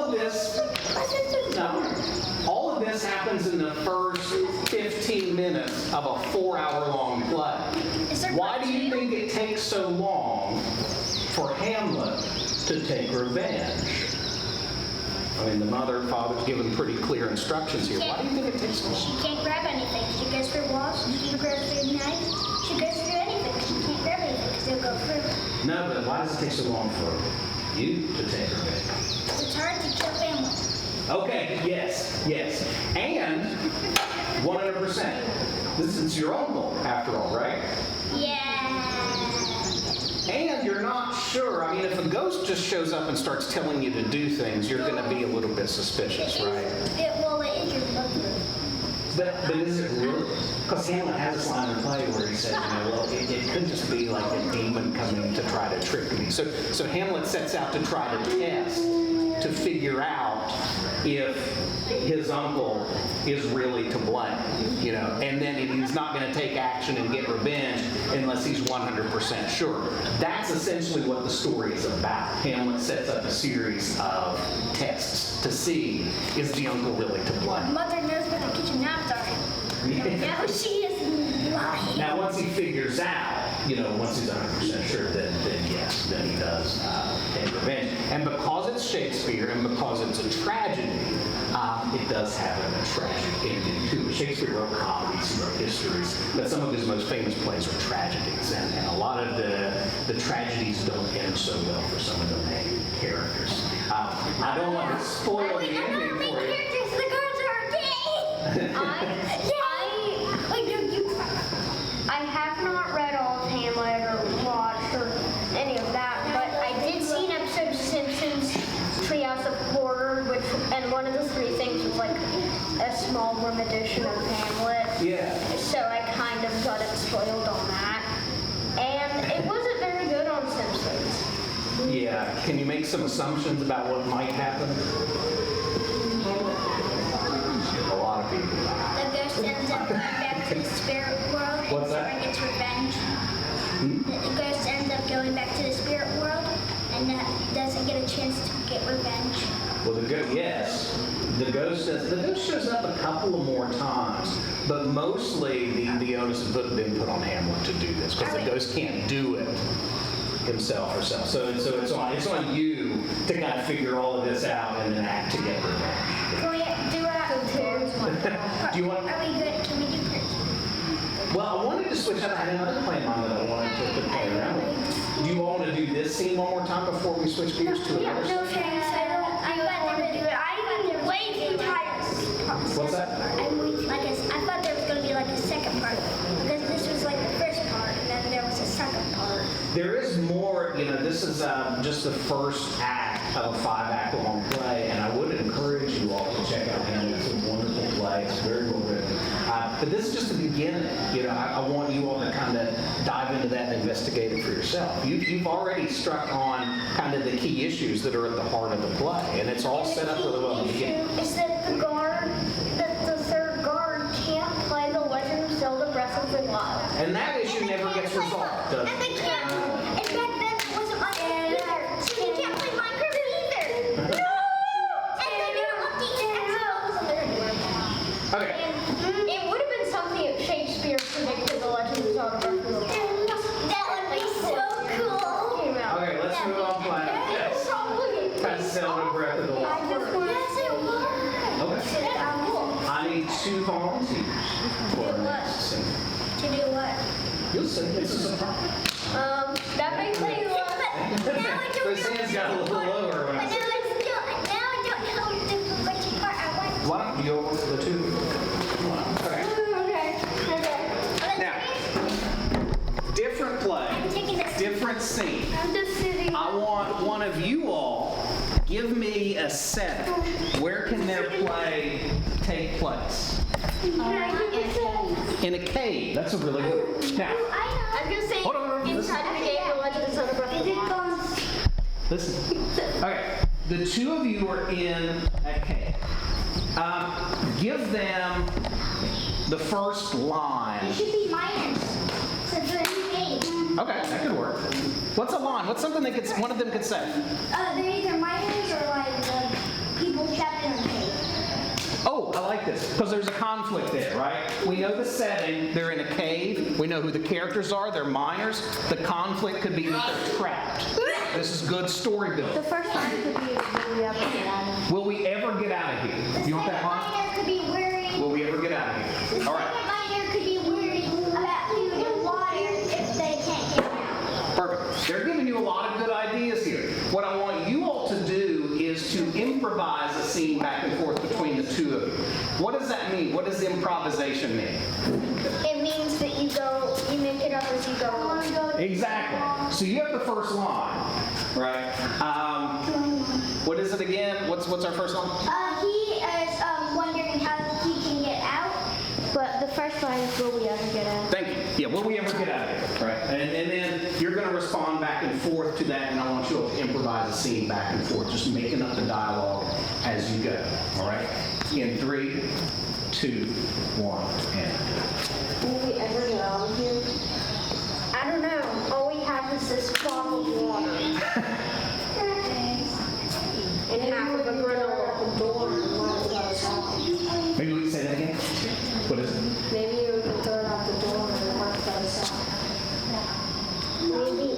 of this happens in the first 15 minutes of a 4-hour-long play. Why do you think it takes so long for Hamlet to take revenge? I mean, the father's given pretty clear instructions here. Why do you think it takes so long? She can't grab anything. She goes through walls, she grabs through knives, she goes through anything. She can't grab anything because they'll go through. No, but why does it take so long for you to take revenge? It's hard to kill family. Okay, yes. And 100%. This is your uncle, after all, right? Yeah. And you're not sure. I mean, if a ghost just shows up and starts telling you to do things, you're going to be a little bit suspicious, right? It is your brother. But is it really? Because Hamlet has this line in the play where he says, it could just be like a demon coming to try to trick me. So Hamlet sets out to try to test, to figure out if his uncle is really to blame, and then he's not going to take action and get revenge unless he's 100% sure. That's essentially what the story is about. Hamlet sets up a series of tests to see, is the uncle really to blame? Mother knows where the kitchen knives are. Now she is lying. Now, once he figures out, once he's 100% sure, then yes, then he does take revenge. And because it's Shakespeare and because it's a tragedy, it does have a tragic ending too. Shakespeare wrote comedies, he wrote histories, but some of his most famous plays are tragedies, and a lot of the tragedies don't end so well for some of the main characters. I don't want to spoil the ending for you. The girls are gay. I have not read all of Hamlet or watched or any of that, but I did see an episode of Simpsons Treehouse of Horror, and one of the three things was like a small room edition of Hamlet. Yeah. So I kind of got it spoiled on that. And it wasn't very good on Simpsons. Yeah. Can you make some assumptions about what might happen? A lot of people. The ghost ends up going back to the spirit world What's that? and gets revenge. The ghost ends up going back to the spirit world and doesn't get a chance to get revenge. Well, yes. The ghost shows up a couple of more times, but mostly the onus has been put on Hamlet to do this because the ghost can't do it himself or herself. So it's on you to kind of figure all of this out and then act together. Can we do it? Do you want? Are we good? Can we do it? Well, I wanted to switch up. I had another plan on that I wanted to play around with. Do you all want to do this scene one more time before we switch gears to another scene? No thanks. I'm going to do it. I'm way too tired. What's that? I thought there was going to be like a second part because this was like the first part and then there was a second part. There is more, this is just the first act of a 5-act long play, and I would encourage you all to check out Hamlet. It's a wonderful play. It's very well written. But this is just the beginning. I want you all to kind of dive into that and investigate it for yourself. You've already struck on kind of the key issues that are at the heart of the play, and it's all set up really well in the beginning. Is that the third guard can't play the Legend of Zelda Breath of the Wild. And that issue never gets resolved, does And they it? can't. And back then it wasn't Minecraft either. So they can't play Minecraft either. No! And they didn't update Xbox. Okay. It would have been something if Shakespeare predicted the Legend of Zelda Breath of the Wild. That would be so cool. Okay, let's move on plan. Yes. That's Zelda Breath of the Wild. Yes, it would. Okay. I need 2 volunteers for our next scene. To do what? You'll see. This is a problem. That makes me look. The scene's got a little lower when I say. Now I don't know which part I want. Why don't you go with the 2? Okay. Okay. Now, different play, different scene. I'm just sitting. I want one of you all give me a setting. Where can their play take place? In a cave. That's a really good. Now, I'm gonna say hold on. inside of the game, the Legend of Zelda Breath of the Wild. Listen. Okay. The 2 of you are in a cave. Give them the first line. It should be minors. Since they're in the game. Okay, that could work. What's a line? What's something one of them could say? They're either minors or like the people trapped in the cave. Oh, I like this, because there's a conflict there, right? We know the setting, they're in a cave, we know who the characters are, they're minors. The conflict could be that they're trapped. This is good story building. The first line could be, will we ever get out of here? Will we ever get out of here? You want that line? Minor could be worried. Will we ever get out of here? All right. Minor could be worried about food and water if they can't get out. Perfect. They're giving you a lot of good ideas here. What I want you all to do is to improvise a scene back and forth between the 2 of you. What does that mean? What does improvisation mean? It means that you make it up as you go along. Exactly. So you have the first line, right? What is it again? What's our first line? He is wondering how he can get out. But the first line is, will we ever get out? Thank you. Yeah, will we ever get out of here? Right. And then you're going to respond back and forth to that, and I want you all to improvise a scene back and forth, just making up the dialogue as you go. All right? In 3, 2, 1, and. Will we ever get out of here? I don't know. All we have is this bottle of water. And half of a granola. Maybe we can say that again? What is it? Maybe you can throw it out the door and mark that us out. Maybe.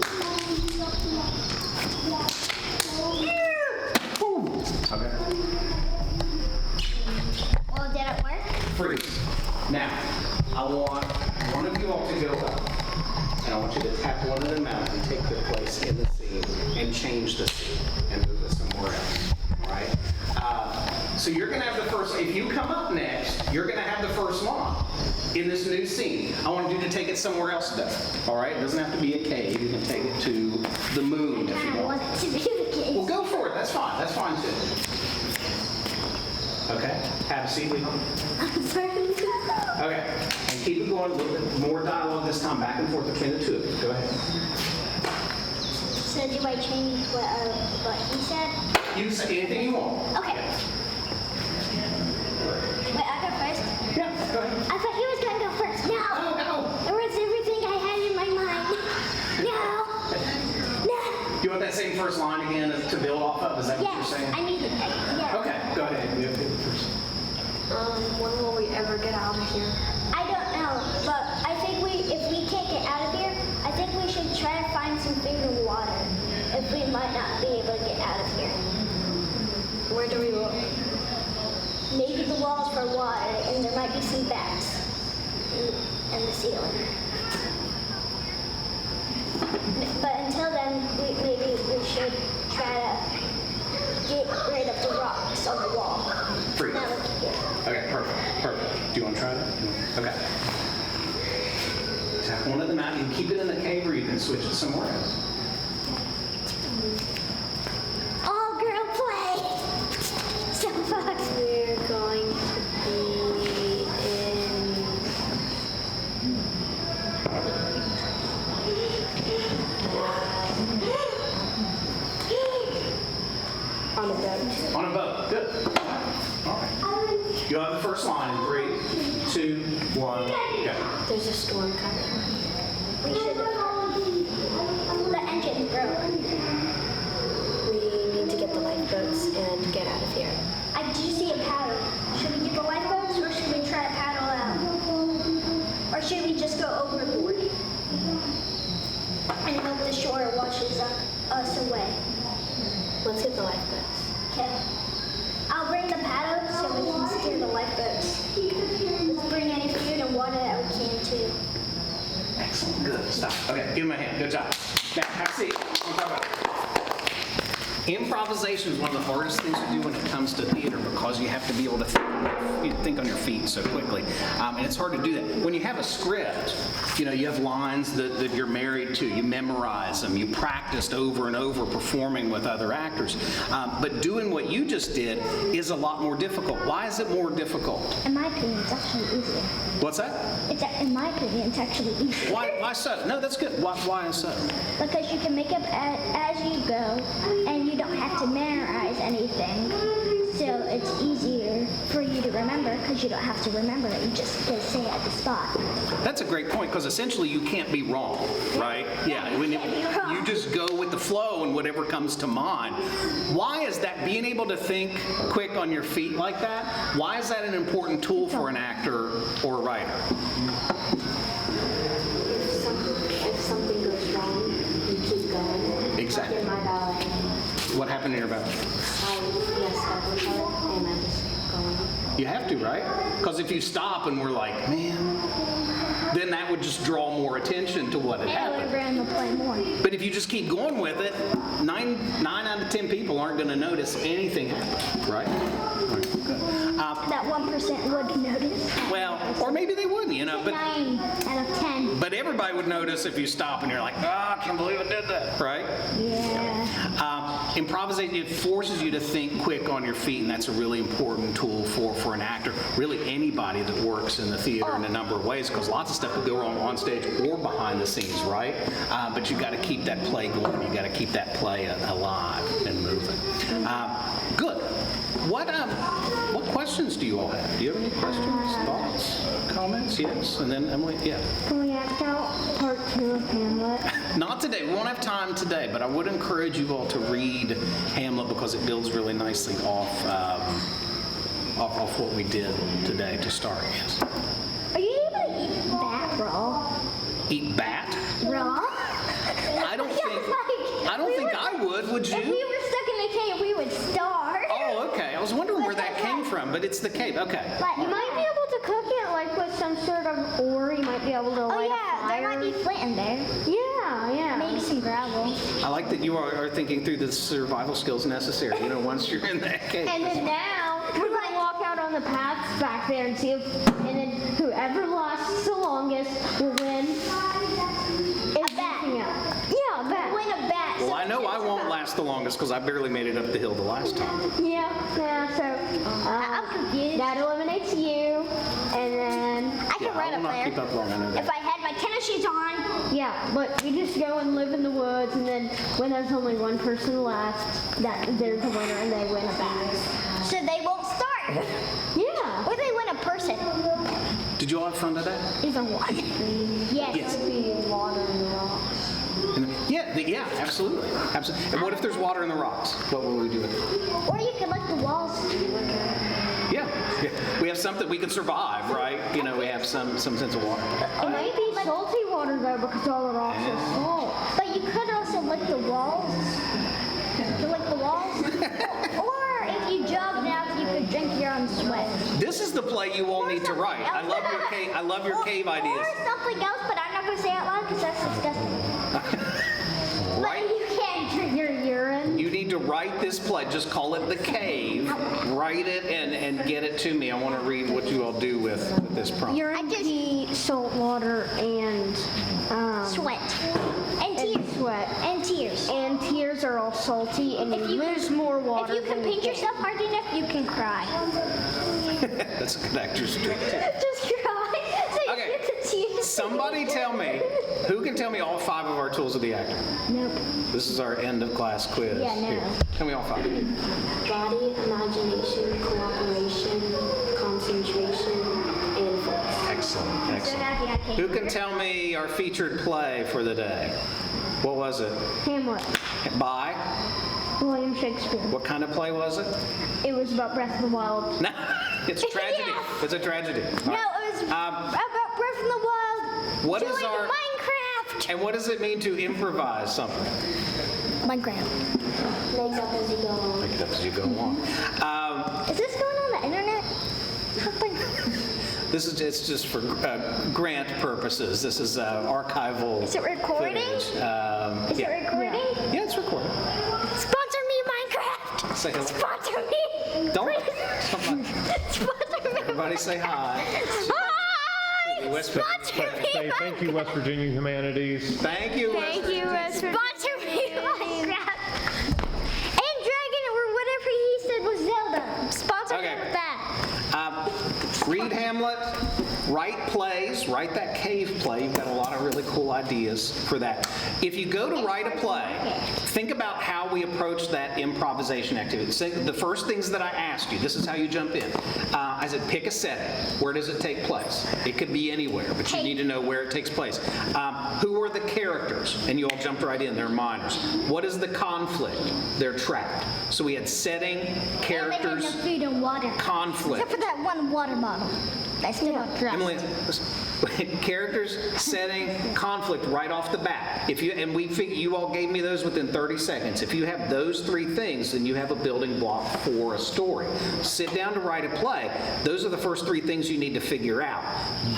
Okay. Well, did it work? Freeze. Now, I want one of you all to go up, and I want you to tap one of them out and take their place in the scene and change the scene and move it somewhere else. All right? So you're going to have the first, if you come up next, you're going to have the first line in this new scene. I want you to take it somewhere else though. All right? It doesn't have to be a cave. You can take it to the moon if you I want. want it to be the case. Well, go for it. That's fine. That's fine too. Okay? Have a seat, Lee. Okay, and keep it going, a little bit more dialogue this time, back and forth between the 2 of you. Go ahead. So do I change what he said? You can say anything you want. Okay. Wait, I go first? Yeah, go ahead. I thought he was going to go first. No. Oh, no. It was everything I had in my mind. No. No. You want that same first line again to build off of? Is that what you're Yes, saying? I need it. Yeah. Okay, go ahead. You have to do it first. When will we ever get out of here? I don't know, but I think if we can't get out of here, I think we should try to find some food and water. walls for water, and there might be some bats in the ceiling. But until then, maybe we should try to get rid of the rocks on the wall. Free. Now look here. Okay, perfect. Do you want to try that? Okay. Tap one of them out. You can keep it in the cave, or you can switch it somewhere else. All girl play. So fun. We're going to be on a boat. On a boat. Good. All right. You have the first line in 3, 2, 1, go. There's a storm coming. We should. The engine broke. We need to get the lifeboats and get out of here. I do see a paddle. Should we get the lifeboats, or should we try to paddle out? Or should we just go overboard and hope the shore washes us away? Let's get the lifeboats. Okay. I'll bring the paddles so we can steer the lifeboats. Let's bring any food and water that we can too. Excellent. Good. Stop. Okay, give him a hand. Good job. Now, have a seat. We'll talk about it. Improvisation is one of the hardest things to do when it comes to theater because you have to be able to think on your feet so quickly. And it's hard to do that. When you have a script, you have lines that you're married to. You memorize them. You practiced over and over performing with other actors. But doing what you just did is a lot more difficult. Why is it more difficult? In my opinion, it's actually easier. What's that? In my opinion, it's actually easier. Why so? No, that's good. Why is so? Because you can make up as you go, and you don't have to memorize anything. So it's easier for you to remember because you don't have to remember it. You just go say it at the spot. That's a great point because essentially you can't be wrong, right? Yeah, when you just go with the flow and whatever comes to mind. Why is that? Being able to think quick on your feet like that, why is that an important tool for an actor or a writer? If something goes wrong, you keep going. Exactly. Like in my ballet. What happened in your ballet? Yes, I and I just go on. You have to, right? Because if you stop and we're like, man, then that would just draw more attention to what had happened. And we'll play more. But if you just keep going with it, 9 out of 10 people aren't going to notice anything happen, right? That 1% would notice. Well, or maybe they wouldn't, but 9 out of 10. But everybody would notice if you stop and you're like, I can't believe I did that, right? Yeah. Improvisation, it forces you to think quick on your feet, and that's a really important tool for an actor, really anybody that works in the theater in a number of ways, because lots of stuff could go wrong on stage or behind the scenes, right? But you got to keep that play going. You got to keep that play alive and moving. Good. What questions do you all have? Do you have any questions, thoughts, comments? Yes, and then Emily, yeah. Can we act out part 2 of Hamlet? Not today. We won't have time today, but I would encourage you all to read Hamlet because it builds really nicely off what we did today to start. Yes. Are you able to eat bat raw? Eat bat? Raw? I don't think I would you? If we were stuck in a cave, we would starve. Oh, okay. I was wondering where that came from, but it's the cave. Okay. But You might be able to cook it like with some sort of ore. You might be able to light a fire. There might be flint in there. Yeah. Maybe some gravel. I like that you are thinking through the survival skills necessary, once you're in that cave. And then now we're gonna walk out on the paths back there and see and then whoever lasts the longest will win. A bat. Yeah, a bat. Win a bat. Well, I know I won't last the longest because I barely made it up the hill the last time. Yeah. So I'm confused. that eliminates you, and then I can I run will up not there. keep up long, I know that. If I had my tennis shoes on. yeah, but you just go and live in the woods, and then when there's only one person left, that there's a winner, and they win a bat. So they won't start. Yeah. Or they win a person. Did you all have fun today? Even one. Yes. Yes. Be water in the rocks. Yeah, absolutely. And what if there's water in the rocks? What will we do with it? Or you could let the walls. Yeah. We have something we can survive, right? We have some sense of water. It might be salty water though, because all the rocks are salt. But you could also lick the walls. To lick the walls. Or if you jumped out, you could drink your own sweat. This is the play you all need to write. I love your cave ideas. Or something else, but I'm not going to say it out loud because that's disgusting. Right? But you can't drink your urine. You need to write this play. Just call it The Cave. Write it and get it to me. I want to read what you all do with this prompt. Urine, pee, salt water, and sweat. And tears. Sweat. And tears. And tears are all salty, and you lose more water. If you can pinch yourself hard enough, you can cry. That's a good actor's trick too. Just cry. So Okay. you get the tears. Somebody tell me, who can tell me all 5 of our tools of the actor? Nope. This is our end of class quiz. Yeah, no. Here, tell me all 5. Body, imagination, cooperation, concentration, and focus. Excellent, excellent. Who can tell me our featured play for the day? What was it? Hamlet. By? William Shakespeare. What kind of play was it? It was about Breath of the Wild. No, it's a tragedy. Yes. It's a tragedy. No, it was about Breath of the Wild. What is doing our- Minecraft. And what does it mean to improvise something? Minecraft. Make up as you go along. Make it up as you go along. Is this going on the internet? It's just for grant purposes. This is archival. Is it recording? Footage. Is it recording? Yeah, it's recording. Sponsor me, Minecraft. Say hello. Sponsor me. Don't. Sponsor me. Everybody say hi. Hi. West Sponsor me. Say thank you, West Virginia Humanities. Thank you. Thank you, sponsor me, Minecraft. And Dragon, or whatever he said was Zelda. Sponsor me Okay. with that. Read Hamlet, write plays, write that cave play. You've got a lot of really cool ideas for that. If you go to write a play, think about how we approach that improvisation activity. So the first things that I asked you, this is how you jump in. I said, pick a setting. Where does it take place? It could be anywhere, but you need to know where it takes place. Who are the characters? And you all jumped right in. They're minors. What is the conflict? They're trapped. So we had setting, characters, And food and water. conflict. Except for that one water bottle. I still got dressed. Emily, listen. Characters, setting, conflict right off the bat. And we figure you all gave me those within 30 seconds. If you have those 3 things, then you have a building block for a story. Sit down to write a play. Those are the first 3 things you need to figure out.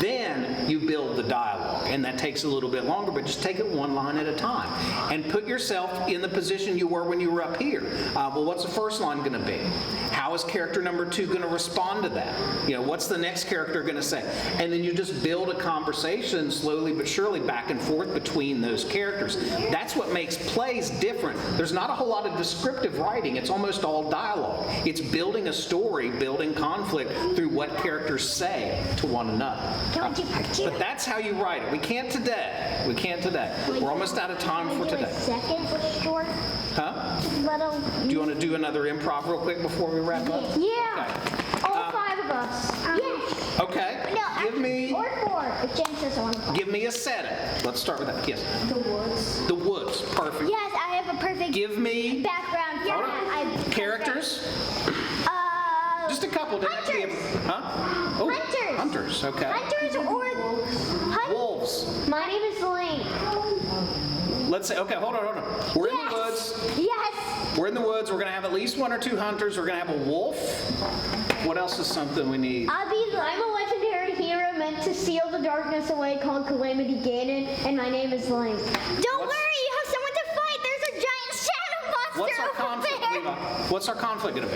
Then you build the dialogue, and that takes a little bit longer, but just take it one line at a time. And put yourself in the position you were when you were up here. Well, what's the first line going to be? How is character number 2 going to respond to that? What's the next character going to say? And then you just build a conversation slowly but surely back and forth between those characters. That's what makes plays different. There's not a whole lot of descriptive writing. It's almost all dialogue. It's building a story, building conflict through what characters say to one another. But that's how you write it. We can't today. We're almost out of time for today. Second for short. Huh? Little. Do you want to do another improv real quick before we wrap up? Yeah. Okay. All 5 of us. Yes. Okay. No, Give me. Or 4. If James says one. Give me a setting. Let's start with that. Yes. The woods. The woods. Perfect. Yes, I have a perfect Give me background. Yeah, Hold on. I Characters. Just a couple. Doesn't have to be a- Hunters. Huh? Oh, Hunters. Hunters. Okay. Hunters or Wolves. My name is Lane. Let's say. Okay. Hold on. We're in the woods. Yes. We're in the woods. We're gonna have at least 1 or 2 hunters. We're gonna have a wolf. What else is something we need? I'm a legendary hero meant to seal the darkness away called Calamity Ganon, and my name is Link. Don't worry, you have someone to fight. There's a giant shadow monster What's our over conflict? there. Levi? What's our conflict gonna be?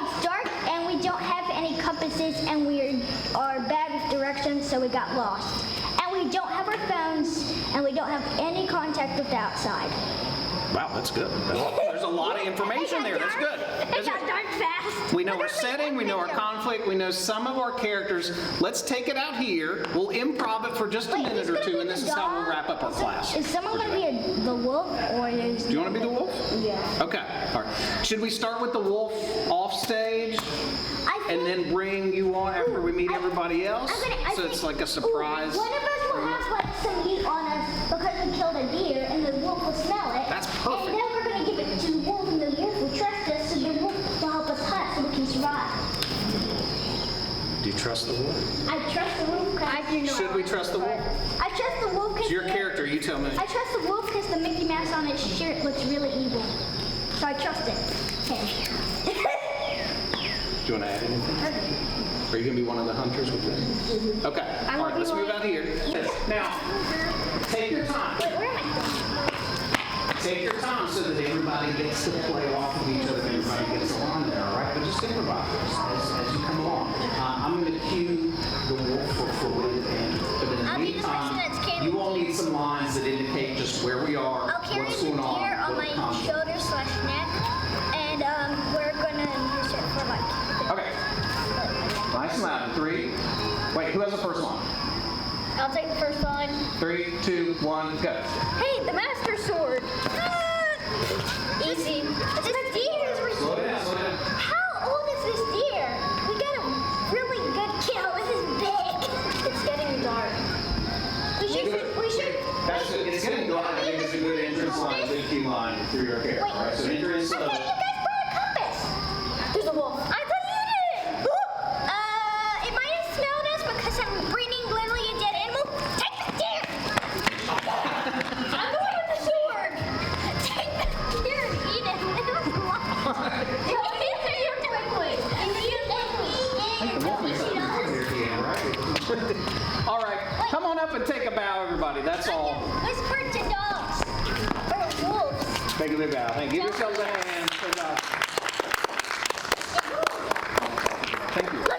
It's dark, and we don't have any compasses, and we are bad with directions, so we got lost. And we don't have our phones, and we don't have any contact with the outside. Wow, that's good. There's a lot of information there. That's good. It got dark fast. We know our setting, we know our conflict, we know some of our characters. Let's take it out here. We'll improv it for just a minute or 2, and this is how we'll wrap up our class. Is someone going to be the wolf, or is... Do you want to be the wolf? Yeah. Okay. All right. Should we start with the wolf off stage and then bring you on after we meet everybody else? So it's like a surprise. One of us will have like some meat on us because we killed a deer, and the wolf will smell it. That's perfect. And then we're going to give it to the wolf, and the wolf will trust us, so the wolf will help us hunt so we can survive. Do you trust the wolf? I trust the wolf. I do not. Should we trust the wolf? I trust the wolf because... It's your character, you tell me. I trust the wolf because the Mickey Mouse on its shirt looks really evil. So I trust it. Okay. you want to add anything? Are you going to be one of the hunters with them? Okay. All right, let's move out here. Now, take your time. Wait, where am I going? Take your time so that everybody gets to play off of each other and everybody gets along there, all right? But just improvise as you come along. I'm going to cue the wolf for when it ends. But in the I'll be the person meantime, that's carrying you all need some lines that indicate just where we are, I'll carry what's the going deer on what my comes. shoulder/neck, and we're gonna use it for like. Okay. Nice and loud. 3. Wait, who has the first line? I'll take the first line. 3, 2, 1, go. Hey, the master sword. Easy. This deer is. Slow down, slow down. How old is this deer? We got a really good kill. This is big. It's getting dark. We should. It's getting dark. I think it's a good entrance line, good key line through your hair. Wait, All right, so enter in I slow. thought you guys brought a compass. There's a wolf. I thought you did. It might have smelled us because I'm bringing literally a dead animal. Take the deer. I'm going with the sword. Take the deer and eat it. You eat the deer quickly. All right, come on up and take a bow, everybody. That's all. Whisper to dogs or wolves. Take a big bow. Hey, give yourselves a hand. Thank you.